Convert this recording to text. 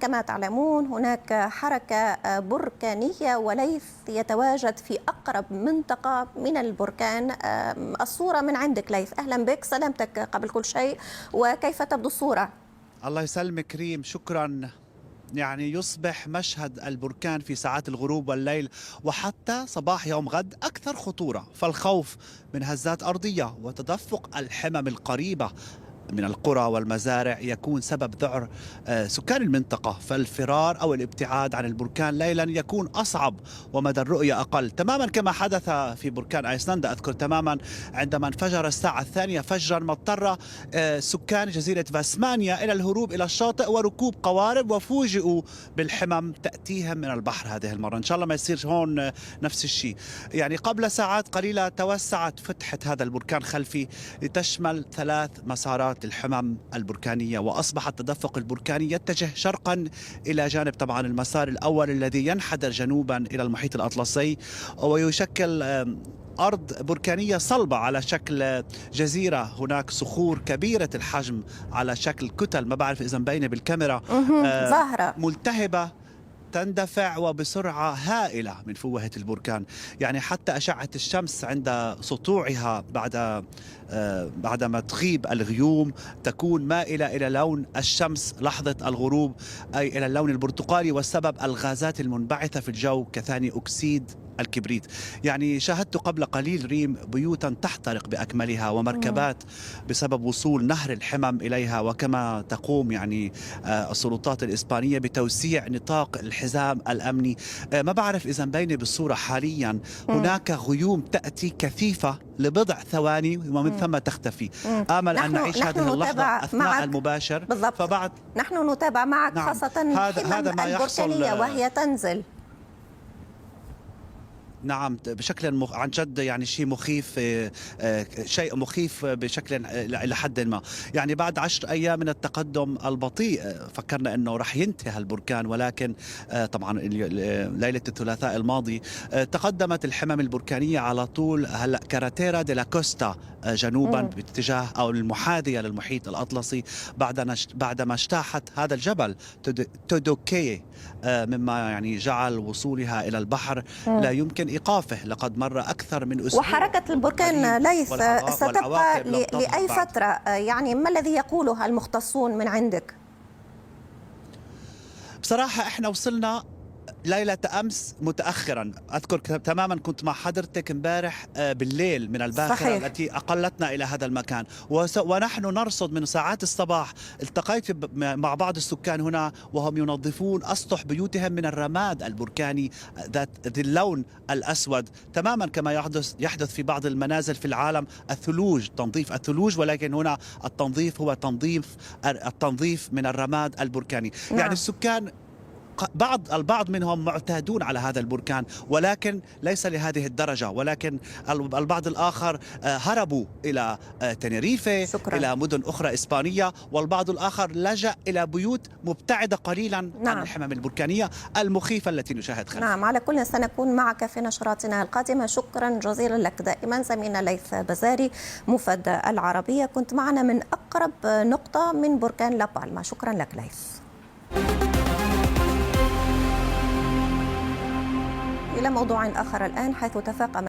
كما تعلمون هناك حركة بركانية وليث يتواجد في أقرب منطقة من البركان. الصورة من عندك ليث، أهلا بك، سلامتك قبل كل شيء، وكيف تبدو الصورة؟ الله يسلمك كريم، شكرا. يعني يصبح مشهد البركان في ساعات الغروب والليل وحتى صباح يوم غد أكثر خطورة، فالخوف من هزات أرضية وتدفق الحمم القريبة من القرى والمزارع يكون سبب ذعر سكان المنطقة، فالفرار أو الابتعاد عن البركان ليلا يكون أصعب ومدى الرؤية أقل، تماما كما حدث في بركان أيسلندا. أذكر تماما عندما انفجر الساعة 2 فجرا ما اضطر سكان جزيرة فاسمانيا إلى الهروب إلى الشاطئ وركوب قوارب، وفوجئوا بالحمم تأتيهم من البحر. هذه المرة إن شاء الله ما يصير هون نفس الشيء. يعني قبل ساعات قليلة توسعت فتحة هذا البركان خلفي لتشمل 3 مسارات الحمم البركانية، وأصبح التدفق البركاني يتجه شرقا إلى جانب طبعا المسار الأول الذي ينحدر جنوبا إلى المحيط الأطلسي، ويشكل أرض بركانية صلبة على شكل جزيرة. هناك صخور كبيرة الحجم على شكل كتل، ما بعرف إذا مبينة بالكاميرا، ظاهرة ملتهبة تندفع وبسرعة هائلة من فوهة البركان. يعني حتى أشعة الشمس عند سطوعها بعدما تغيب الغيوم تكون مائلة إلى لون الشمس لحظة الغروب، أي إلى اللون البرتقالي، والسبب الغازات المنبعثة في الجو كثاني أكسيد الكبريت. يعني شاهدت قبل قليل ريم بيوتا تحترق بأكملها ومركبات بسبب وصول نهر الحمم إليها، وكما تقوم يعني السلطات الإسبانية بتوسيع نطاق الحزام الأمني. ما بعرف إذا مبينة بالصورة حاليا، هناك غيوم تأتي كثيفة لبضع ثواني ومن ثم تختفي. آمل أن نعيش هذه اللحظة أثناء المباشر. بالضبط. فبعد نحن نتابع معك، نعم. خاصة هذا ما يحصل وهي تنزل. نعم بشكل عن جد يعني شيء مخيف، شيء مخيف بشكل إلى حد ما. يعني بعد 10 أيام من التقدم البطيء فكرنا أنه رح ينتهي البركان، ولكن طبعا ليلة الثلاثاء الماضي تقدمت الحمم البركانية على طول هلا كاراتيرا دي لا كوستا جنوبا باتجاه أو المحاذية للمحيط الأطلسي، بعدما اجتاحت هذا الجبل تودوكي، مما يعني جعل وصولها إلى البحر لا يمكن إيقافه. لقد مر أكثر من أسبوع، وحركة البركان ليث ستبقى لأي فترة؟ يعني ما الذي يقوله المختصون من عندك؟ بصراحة احنا وصلنا ليلة أمس متأخرا، أذكر تماما كنت مع حضرتك امبارح بالليل من الباخرة صحيح. التي أقلتنا إلى هذا المكان، ونحن نرصد من ساعات الصباح. التقيت مع بعض السكان هنا وهم ينظفون أسطح بيوتهم من الرماد البركاني ذات اللون الأسود، تماما كما يحدث في بعض المنازل في العالم. الثلوج، تنظيف الثلوج، ولكن هنا التنظيف هو التنظيف من الرماد البركاني. نعم. يعني السكان البعض منهم معتادون على هذا البركان، ولكن ليس لهذه الدرجة، ولكن البعض الآخر هربوا إلى تنريفة. شكرا. إلى مدن أخرى إسبانية، والبعض الآخر لجأ إلى بيوت مبتعدة قليلا نعم. عن الحمم البركانية المخيفة التي نشاهد خلفها. نعم، على كل سنكون معك في نشراتنا القادمة. شكرا جزيلا لك دائما زميلنا ليث بزاري موفد العربية، كنت معنا من أقرب نقطة من بركان لا بالما. شكرا لك ليث. إلى موضوع آخر الآن، حيث تفاقم